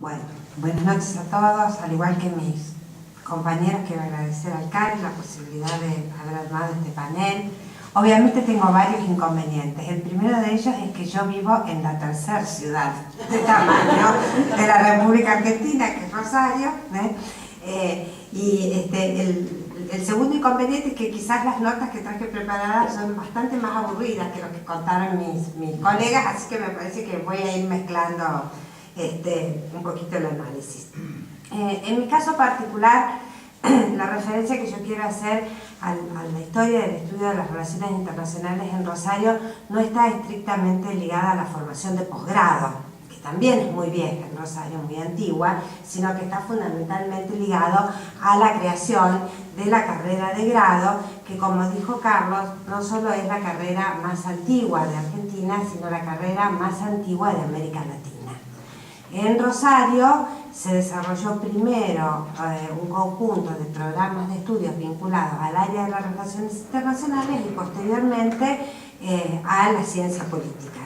Bueno, buenas noches a todos, al igual que mis compañeros, quiero agradecer al CARI la posibilidad de haber armado este panel. Obviamente tengo varios inconvenientes. El primero de ellos es que yo vivo en la tercera ciudad de tamaño de la República Argentina, que es Rosario, el segundo inconveniente es que quizás las notas que traje preparadas son bastante más aburridas que lo que contaron mis colegas, así que me parece que voy a ir mezclando un poquito el análisis. En mi caso particular, la referencia que yo quiero hacer a la historia del estudio de las relaciones internacionales en Rosario no está estrictamente ligada a la formación de posgrado, que también es muy vieja en Rosario, muy antigua, sino que está fundamentalmente ligado a la creación de la carrera de grado, que, como dijo Carlos, no solo es la carrera más antigua de Argentina, sino la carrera más antigua de América Latina. En Rosario se desarrolló primero un conjunto de programas de estudios vinculados al área de las relaciones internacionales y posteriormente a la ciencia política.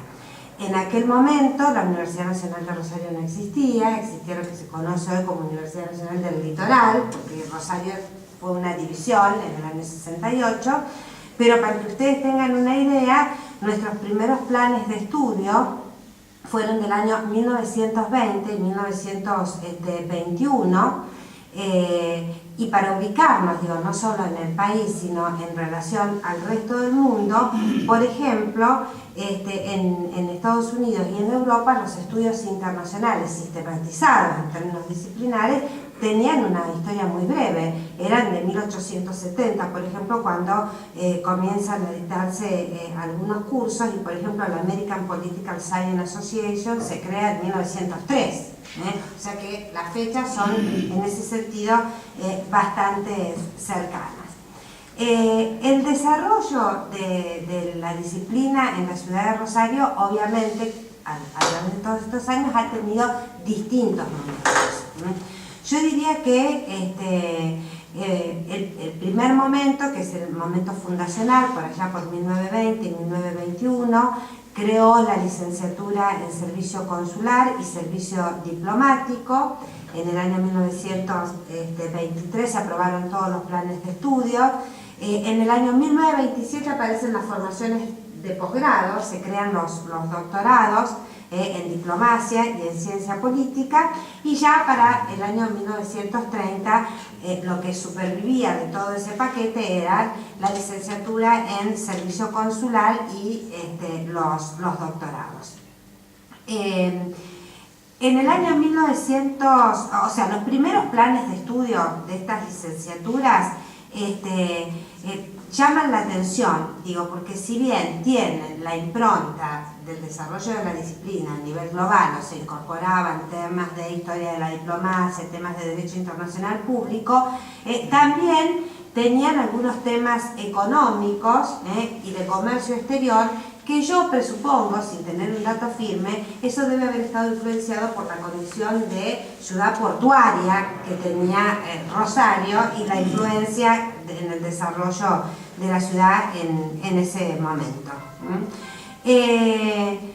En aquel momento la Universidad Nacional de Rosario no existía, existía lo que se conoce hoy como Universidad Nacional del Litoral, porque Rosario fue una división en el año 68, pero para que ustedes tengan una idea, nuestros primeros planes de estudio fueron del año 1920 y 1921, y para ubicarnos, digo, no solo en el país, sino en relación al resto del mundo, por ejemplo, en Estados Unidos y en Europa los estudios internacionales sistematizados en términos disciplinares tenían una historia muy breve, eran de 1870, por ejemplo, cuando comienzan a dictarse algunos cursos, y por ejemplo la American Political Science Association se crea en 1903. O sea que las fechas son en ese sentido bastante cercanas. El desarrollo de la disciplina en la ciudad de Rosario, obviamente, a lo largo de todos estos años ha tenido distintos momentos. Yo diría que el primer momento, que es el momento fundacional, por allá por 1920 y 1921, creó la licenciatura en Servicio Consular y Servicio Diplomático. En el año 1923 se aprobaron todos los planes de estudio. En el año 1927 aparecen las formaciones de posgrado, se crean los doctorados en diplomacia y en ciencia política, y ya para el año 1930 lo que supervivía de todo ese paquete era la licenciatura en servicio consular y los doctorados. En el año 1900, o sea, los primeros planes de estudio de estas licenciaturas llaman la atención, digo, porque si bien tienen la impronta del desarrollo de la disciplina a nivel global, o se incorporaban temas de historia de la diplomacia, temas de derecho internacional público, también tenían algunos temas económicos y de comercio exterior, que yo presupongo, sin tener un dato firme, eso debe haber estado influenciado por la condición de ciudad portuaria que tenía Rosario y la influencia en el desarrollo de la ciudad en ese momento. En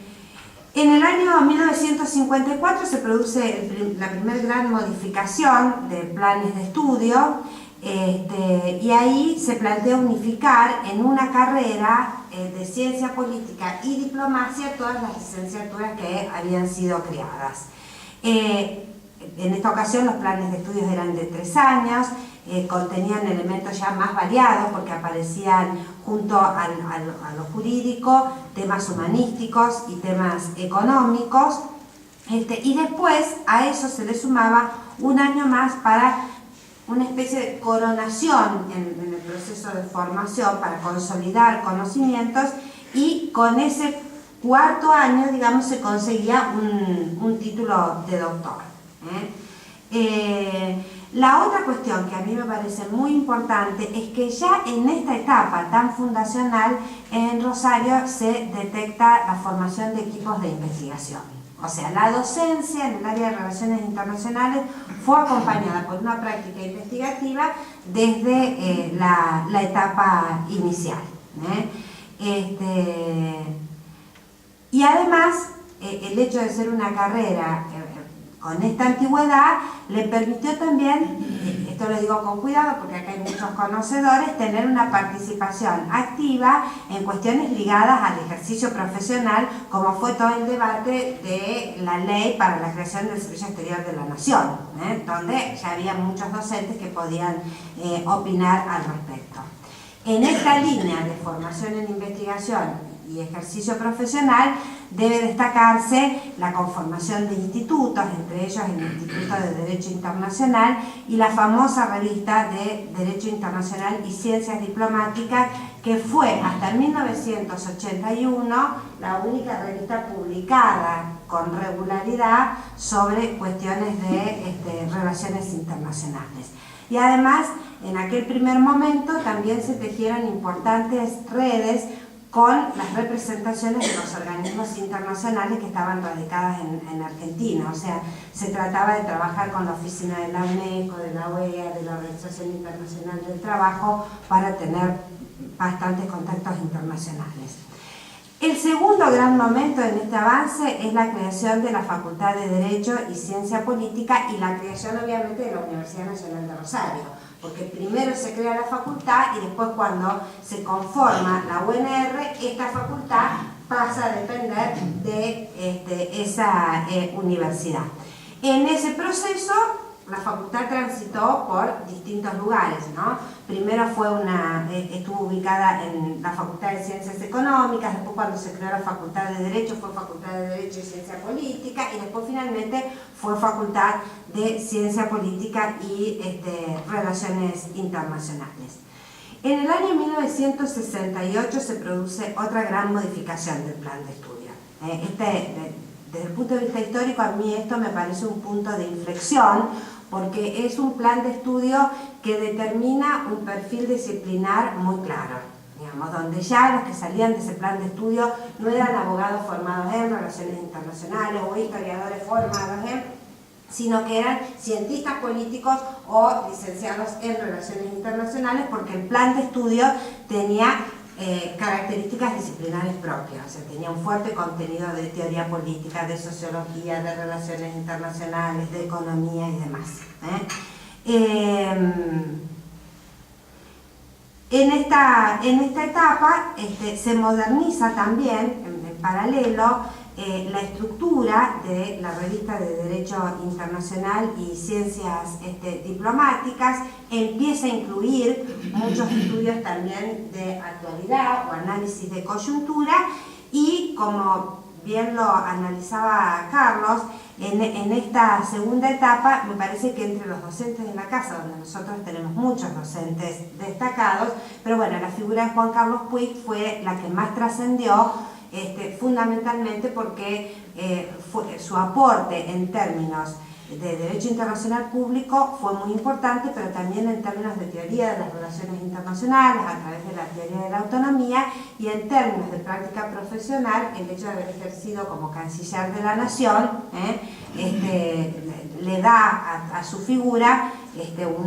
el año 1954 se produce la primera gran modificación de planes de estudio, y ahí se plantea unificar en una carrera de ciencia política y diplomacia todas las licenciaturas que habían sido creadas. En esta ocasión los planes de estudios eran de 3 años, contenían elementos ya más variados porque aparecían junto a lo jurídico temas humanísticos y temas económicos, y después a eso se le sumaba un año más para una especie de coronación en el proceso de formación para consolidar conocimientos, y con ese 4º año, digamos, se conseguía un título de doctor. La otra cuestión que a mí me parece muy importante es que ya en esta etapa tan fundacional en Rosario se detecta la formación de equipos de investigación. O sea, la docencia en el área de relaciones internacionales fue acompañada por una práctica investigativa desde la etapa inicial. Y además, el hecho de ser una carrera con esta antigüedad le permitió también, esto lo digo con cuidado porque acá hay muchos conocedores, tener una participación activa en cuestiones ligadas al ejercicio profesional, como fue todo el debate de la ley para la creación del Servicio Exterior de la Nación, donde ya había muchos docentes que podían opinar al respecto. En esta línea de formación en investigación y ejercicio profesional debe destacarse la conformación de institutos, entre ellos el Instituto de Derecho Internacional y la famosa revista de Derecho Internacional y Ciencias Diplomáticas, que fue hasta 1981 la única revista publicada con regularidad sobre cuestiones de relaciones internacionales. Y además, en aquel primer momento también se tejieron importantes redes con las representaciones de los organismos internacionales que estaban radicadas en Argentina. O sea, se trataba de trabajar con la oficina de la UNESCO, de la OEA, de la Organización Internacional del Trabajo, para tener bastantes contactos internacionales. El segundo gran momento en este avance es la creación de la Facultad de Derecho y Ciencia Política y la creación, obviamente, de la Universidad Nacional de Rosario, porque primero se crea la facultad y después, cuando se conforma la UNR, esta facultad pasa a depender de esa universidad. En ese proceso, la facultad transitó por distintos lugares, ¿no? Primero estuvo ubicada en la Facultad de Ciencias Económicas, después, cuando se creó la Facultad de Derecho, fue Facultad de Derecho y Ciencia Política, y después finalmente fue Facultad de Ciencia Política y Relaciones Internacionales. En el año 1968 se produce otra gran modificación del plan de estudio. Desde el punto de vista histórico, a mí esto me parece un punto de inflexión, porque es un plan de estudio que determina un perfil disciplinar muy claro, digamos, donde ya los que salían de ese plan de estudio no eran abogados formados en relaciones internacionales o historiadores formados sino que eran cientistas políticos o licenciados en relaciones internacionales, porque el plan de estudio tenía características disciplinares propias, o sea, tenía un fuerte contenido de teoría política, de sociología, de relaciones internacionales, de economía y demás. En esta etapa se moderniza también, en paralelo, la estructura de la revista de Derecho Internacional y Ciencias Diplomáticas, empieza a incluir muchos estudios también de actualidad o análisis de coyuntura, y como bien lo analizaba Carlos, en esta segunda etapa me parece que entre los docentes de la casa, donde nosotros tenemos muchos docentes destacados, pero bueno, la figura de Juan Carlos Puig fue la que más trascendió, fundamentalmente porque su aporte en términos de derecho internacional público fue muy importante, pero también en términos de teoría de las relaciones internacionales, a través de la teoría de la autonomía, y en términos de práctica profesional, el hecho de haber ejercido como canciller de la Nación le da a su figura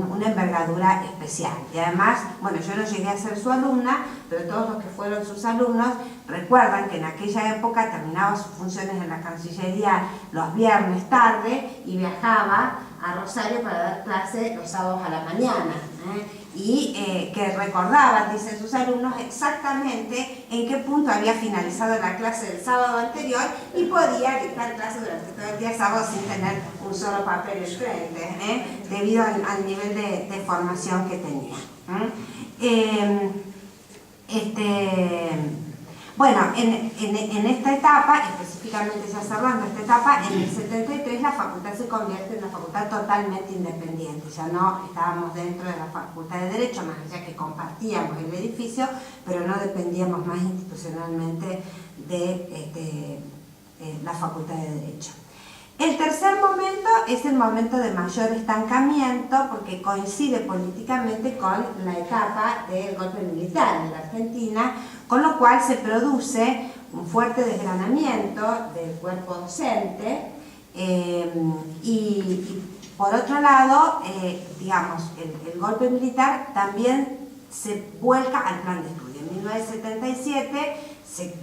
una envergadura especial. Y además, bueno, yo no llegué a ser su alumna, pero todos los que fueron sus alumnos recuerdan que en aquella época terminaba sus funciones en la Cancillería los viernes tarde y viajaba a Rosario para dar clase los sábados a la mañana, y que recordaban, dicen sus alumnos, exactamente en qué punto había finalizado la clase del sábado anterior y podía dictar clase durante todo el día sábado sin tener un solo papel enfrente, debido al nivel de formación que tenía. Bueno, en esta etapa, específicamente ya cerrando esta etapa, en el 73 la facultad se convierte en una facultad totalmente independiente. Ya no estábamos dentro de la Facultad de Derecho, más allá que compartíamos el edificio, pero no dependíamos más institucionalmente de la Facultad de Derecho. El tercer momento es el momento de mayor estancamiento, porque coincide políticamente con la etapa del golpe militar en la Argentina, con lo cual se produce un fuerte desgranamiento del cuerpo docente, y por otro lado, digamos, el golpe militar también se vuelca al plan de estudio. En 1977 se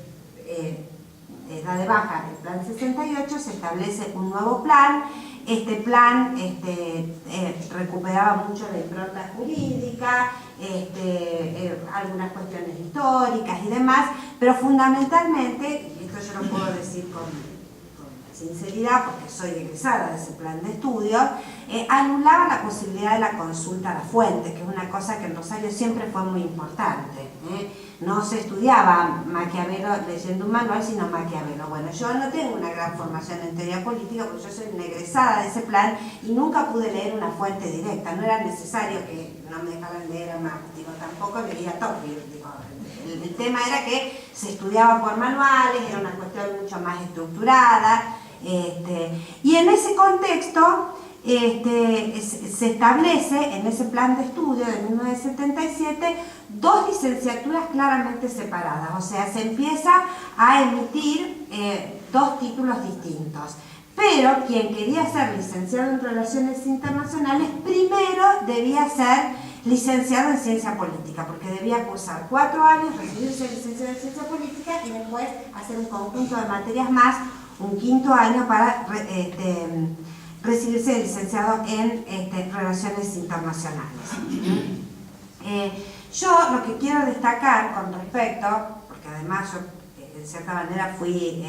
da de baja el plan 68, se establece un nuevo plan este plan recuperaba mucho la impronta jurídica, algunas cuestiones históricas y demás, pero fundamentalmente, y esto yo lo puedo decir con sinceridad porque soy egresada de ese plan de estudios, anulaba la posibilidad de la consulta a la fuente, que es una cosa que en Rosario siempre fue muy importante. No se estudiaba Maquiavelo leyendo un manual, sino Maquiavelo. Bueno, yo no tengo una gran formación en teoría política porque yo soy una egresada de ese plan y nunca pude leer una fuente directa. No era necesario que no me dejaran leer a Marx, tampoco leía Tocqueville. El tema era que se estudiaba por manuales, era una cuestión mucho más estructurada. Y en ese contexto se establece en ese plan de estudio de 1977 dos licenciaturas claramente separadas, o sea, se empieza a emitir dos títulos distintos. Pero quien quería ser licenciado en Relaciones Internacionales primero debía ser licenciado en Ciencia Política, porque debía cursar 4 años, recibirse licenciado en Ciencia Política y después hacer un conjunto de materias más, un 5.º año para recibirse de licenciado en Relaciones Internacionales. Yo lo que quiero destacar con respecto, porque además yo en cierta manera fui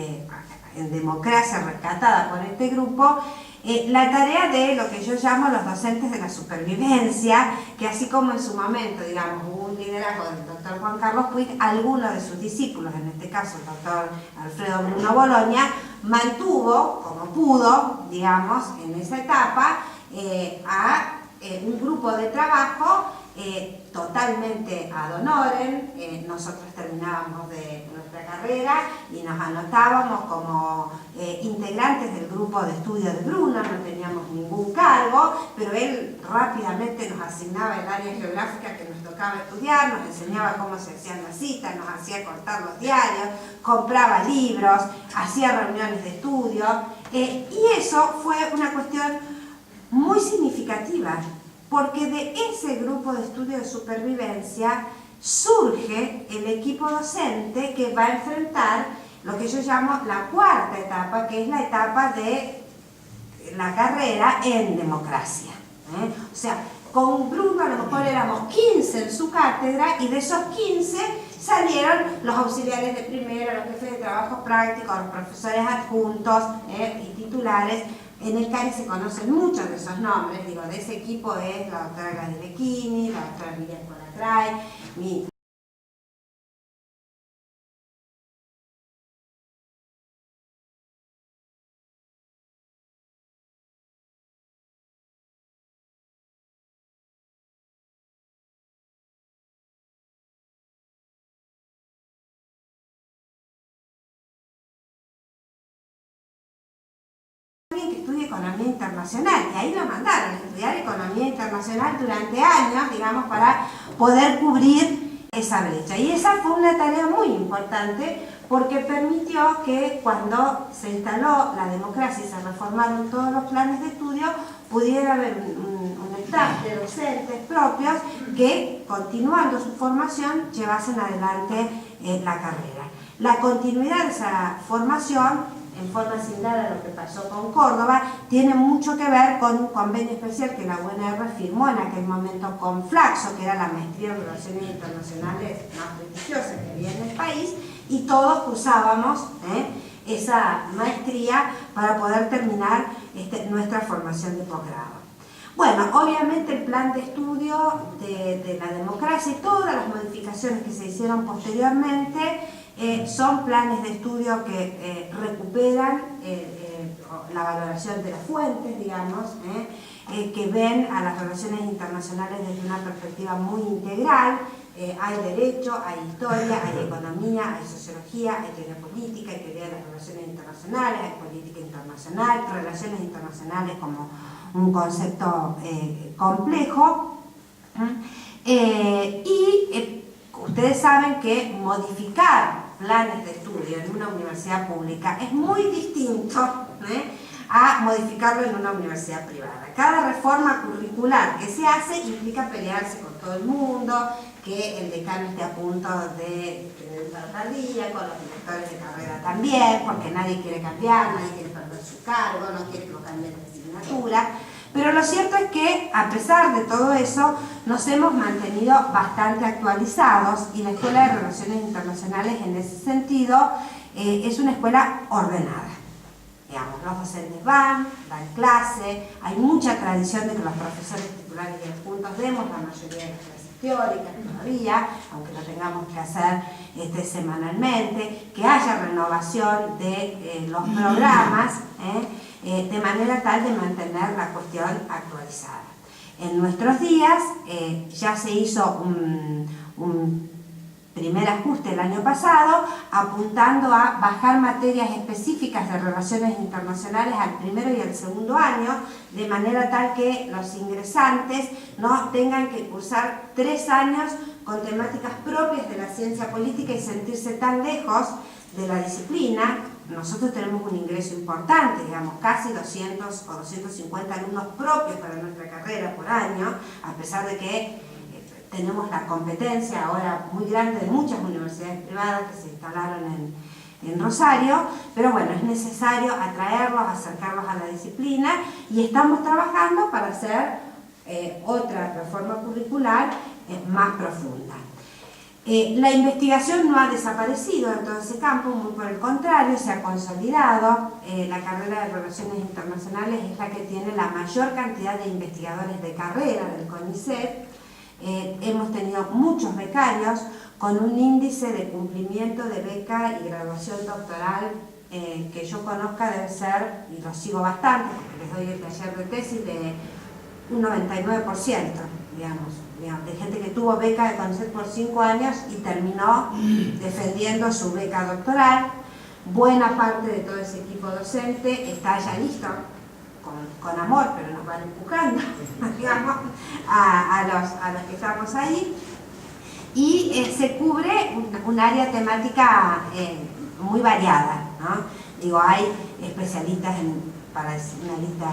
en democracia rescatada por este grupo, la tarea de lo que yo llamo los docentes de la supervivencia, que así como en su momento, digamos, hubo un liderazgo del doctor Juan Carlos Puig, algunos de sus discípulos, en este caso el doctor Alfredo Bruno Boloña, mantuvo, como pudo, digamos, en esa etapa, a un grupo de trabajo totalmente ad honorem. Nosotros terminábamos de nuestra carrera y nos anotábamos como integrantes del grupo de estudio de Bruno, no teníamos ningún cargo, pero él rápidamente nos asignaba el área geográfica que nos tocaba estudiar, nos enseñaba cómo se hacían las citas, nos hacía cortar los diarios, compraba libros, hacía reuniones de estudio, y eso fue una cuestión muy significativa, porque de ese grupo de estudio de supervivencia surge el equipo docente que va a enfrentar lo que yo llamo la 4ª etapa, que es la etapa de la carrera en democracia. O sea, con Bruno a lo mejor éramos 15 en su cátedra y de esos 15 salieron los auxiliares de primero, los jefes de trabajo práctico, los profesores adjuntos y titulares. En el CARI se conocen muchos de esos nombres, digo, de ese equipo es la doctora Gladys Lecchini, la doctora Miriam Colatray, mi que estudie Economía Internacional, y ahí lo mandaron a estudiar Economía Internacional durante años, digamos, para poder cubrir esa brecha. Y esa fue una tarea muy importante porque permitió que cuando se instaló la democracia y se reformaron todos los planes de estudio, pudiera haber un staff de docentes propios que, continuando su formación, llevasen adelante la carrera. La continuidad de esa formación, en forma similar a lo que pasó con Córdoba, tiene mucho que ver con un convenio especial que la UNR firmó en aquel momento con Flaxo, que era la maestría en Relaciones Internacionales más prestigiosa que había en el país, y todos usábamos esa maestría para poder terminar nuestra formación de posgrado. Bueno, obviamente el plan de estudio de la democracia y todas las modificaciones que se hicieron posteriormente son planes de estudio que recuperan la valoración de las fuentes, digamos, que ven a las relaciones internacionales desde una perspectiva muy integral. Hay derecho, hay historia, hay economía, hay sociología, hay teoría política, hay teoría de las relaciones internacionales, hay política internacional, relaciones internacionales como un concepto complejo. Ustedes saben que modificar planes de estudio en una universidad pública es muy distinto a modificarlo en una universidad privada. Cada reforma curricular que se hace implica pelearse con todo el mundo, que el decano esté a punto de tener un paro cardíaco, los directores de carrera también, porque nadie quiere cambiar, nadie quiere perder su cargo, no quiere que lo cambien de asignatura. literatura, pero lo cierto es que a pesar de todo eso nos hemos mantenido bastante actualizados y la Escuela de Relaciones Internacionales en ese sentido es una escuela ordenada. Digamos, los docentes dan clase, hay mucha tradición de que los profesores titulares y adjuntos demos la mayoría de las clases teóricas todavía, aunque lo tengamos que hacer semanalmente, que haya renovación de los programas, de manera tal de mantener la cuestión actualizada. En nuestros días ya se hizo un primer ajuste el año pasado, apuntando a bajar materias específicas de relaciones internacionales al primero y al segundo año, de manera tal que los ingresantes no tengan que cursar 3 años con temáticas propias de la ciencia política y sentirse tan lejos de la disciplina. Nosotros tenemos un ingreso importante, digamos, casi 200 o 250 alumnos propios para nuestra carrera por año, a pesar de que tenemos la competencia ahora muy grande de muchas universidades privadas que se instalaron en Rosario, pero bueno, es necesario atraerlos, acercarlos a la disciplina y estamos trabajando para hacer otra reforma curricular más profunda. La investigación no ha desaparecido de todo ese campo, muy por el contrario, se ha consolidado. La carrera de Relaciones Internacionales es la que tiene la mayor cantidad de investigadores de carrera del CONICET. Hemos tenido muchos becarios con un índice de cumplimiento de beca y graduación doctoral que yo conozca debe ser, y lo sigo bastante porque les doy el taller de tesis, de un 99%, digamos, de gente que tuvo beca de CONICET por 5 años y terminó defendiendo su beca doctoral. Buena parte de todo ese equipo docente está ya listo, con amor, pero nos van empujando, digamos, a los que estamos ahí. Y se cubre un área temática muy variada, ¿no? Digo, hay especialistas para decir una lista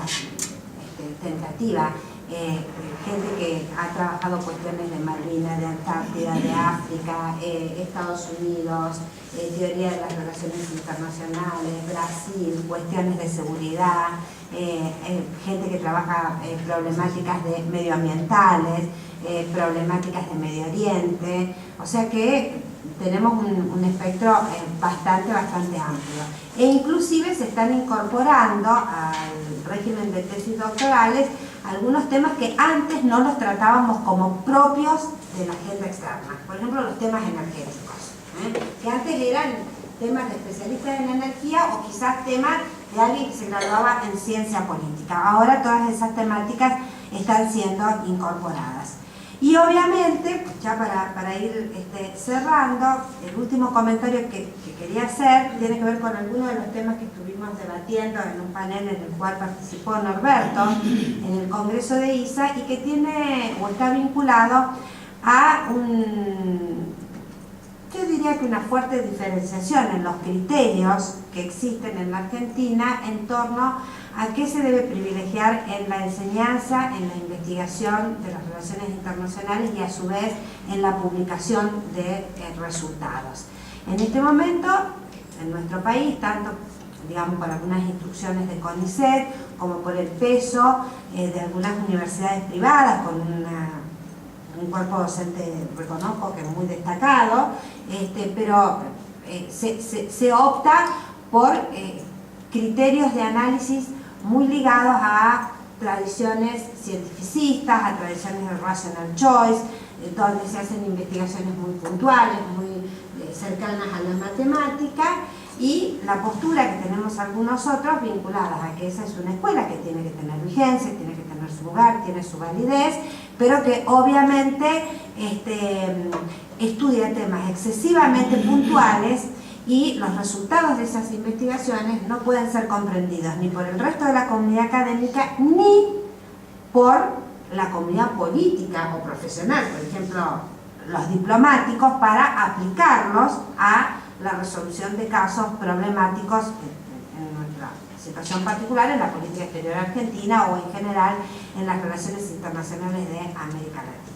tentativa, gente que ha trabajado cuestiones de Malvinas, de Antártida, de África, Estados Unidos, teoría de las relaciones internacionales, Brasil, cuestiones de seguridad, gente que trabaja problemáticas medioambientales, problemáticas de Medio Oriente, o sea que tenemos un espectro bastante amplio. E inclusive se están incorporando al régimen de tesis doctorales algunos temas que antes no los tratábamos como propios de la agenda externa. Por ejemplo, los temas energéticos, que antes eran temas de especialistas en energía o quizás temas de alguien que se graduaba en ciencia política. Ahora todas esas temáticas están siendo incorporadas. Y obviamente, ya para ir cerrando, el último comentario que quería hacer tiene que ver con algunos de los temas que estuvimos debatiendo en un panel en el cual participó Norberto en el Congreso de ISA y que tiene o está vinculado a yo diría que una fuerte diferenciación en los criterios que existen en la Argentina en torno a qué se debe privilegiar en la enseñanza, en la investigación de las relaciones internacionales y a su vez en la publicación de resultados. En este momento, en nuestro país, tanto digamos por algunas instrucciones de CONICET como por el peso de algunas universidades privadas con un cuerpo docente, reconozco que es muy destacado, pero se opta por criterios de análisis muy ligados a tradiciones cientificistas, a tradiciones de rational choice, donde se hacen investigaciones muy puntuales, muy cercanas a la matemática, y la postura que tenemos algunos otros vinculadas a que esa es una escuela que tiene que tener vigencia, tiene que tener su lugar, tiene su validez, pero que obviamente estudia temas excesivamente puntuales y los resultados de esas investigaciones no pueden ser comprendidos ni por el resto de la comunidad académica ni por la comunidad política o profesional, por ejemplo, los diplomáticos, para aplicarlos a la resolución de casos problemáticos en nuestra situación particular, en la política exterior argentina o en general en las relaciones internacionales de América Latina.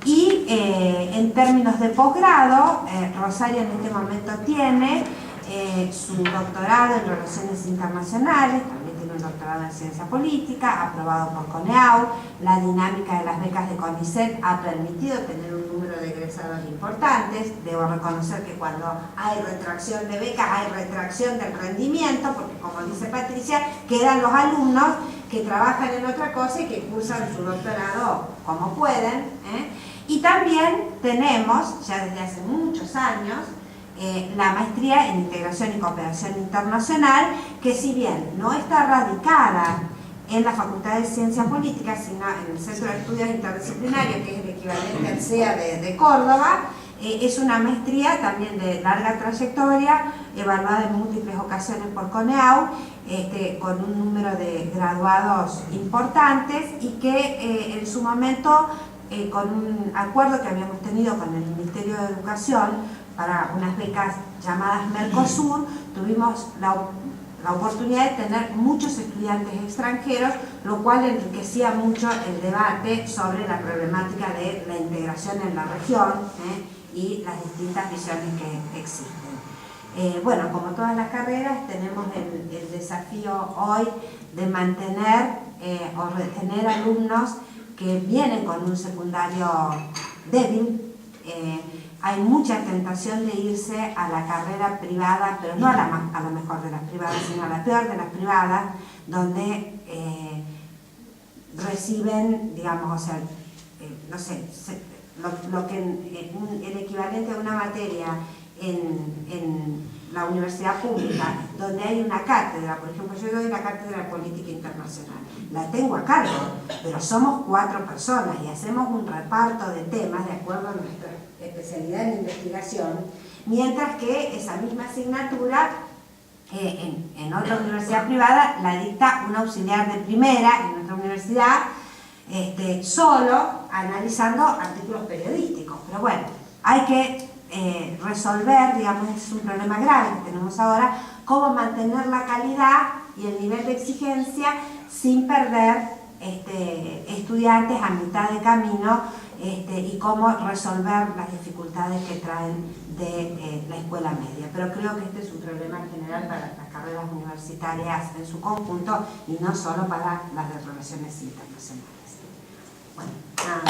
Y en términos de posgrado, Rosario en este momento tiene su doctorado en Relaciones Internacionales, también tiene un doctorado en ciencia política, aprobado por CONEAU. La dinámica de las becas de CONICET ha permitido tener un número de egresados importantes. Debo reconocer que cuando hay retracción de becas, hay retracción del rendimiento, porque como dice Patricia, quedan los alumnos que trabajan en otra cosa y que cursan su doctorado como pueden, ¿eh? Y también tenemos, ya desde hace muchos años, la maestría en Integración y Cooperación Internacional, que si bien no está radicada en la Facultad de Ciencias Políticas, sino en el Centro de Estudios Interdisciplinarios, que es el equivalente al CEA de Córdoba, es una maestría también de larga trayectoria, evaluada en múltiples ocasiones por CONEAU, con un número de graduados importantes y que en su momento, con un acuerdo que habíamos tenido con el Ministerio de Educación para unas becas llamadas Mercosur, tuvimos la oportunidad de tener muchos estudiantes extranjeros, lo cual enriquecía mucho el debate sobre la problemática de la integración en la región, y las distintas visiones que existen. Bueno, como todas las carreras, tenemos el desafío hoy de mantener o retener alumnos que vienen con un secundario débil. Hay mucha tentación de irse a la carrera privada, pero no a la mejor de las privadas, sino a la peor de las privadas, donde reciben, digamos, o sea, no sé, lo que el equivalente a una materia en la universidad pública, donde hay una cátedra. Por ejemplo, yo doy la cátedra de política internacional, la tengo a cargo, pero somos 4 personas y hacemos un reparto de temas de acuerdo a nuestra especialidad en investigación, mientras que esa misma asignatura en otra universidad privada la dicta un auxiliar de primera en nuestra universidad, solo analizando artículos periodísticos. Pero bueno, hay que resolver, digamos, es un problema grave que tenemos ahora, cómo mantener la calidad y el nivel de exigencia sin perder estudiantes a mitad de camino, y cómo resolver las dificultades que traen de la escuela media. Pero creo que este es un problema general para las carreras universitarias en su conjunto y no solo para las de relaciones internacionales. Bueno, nada.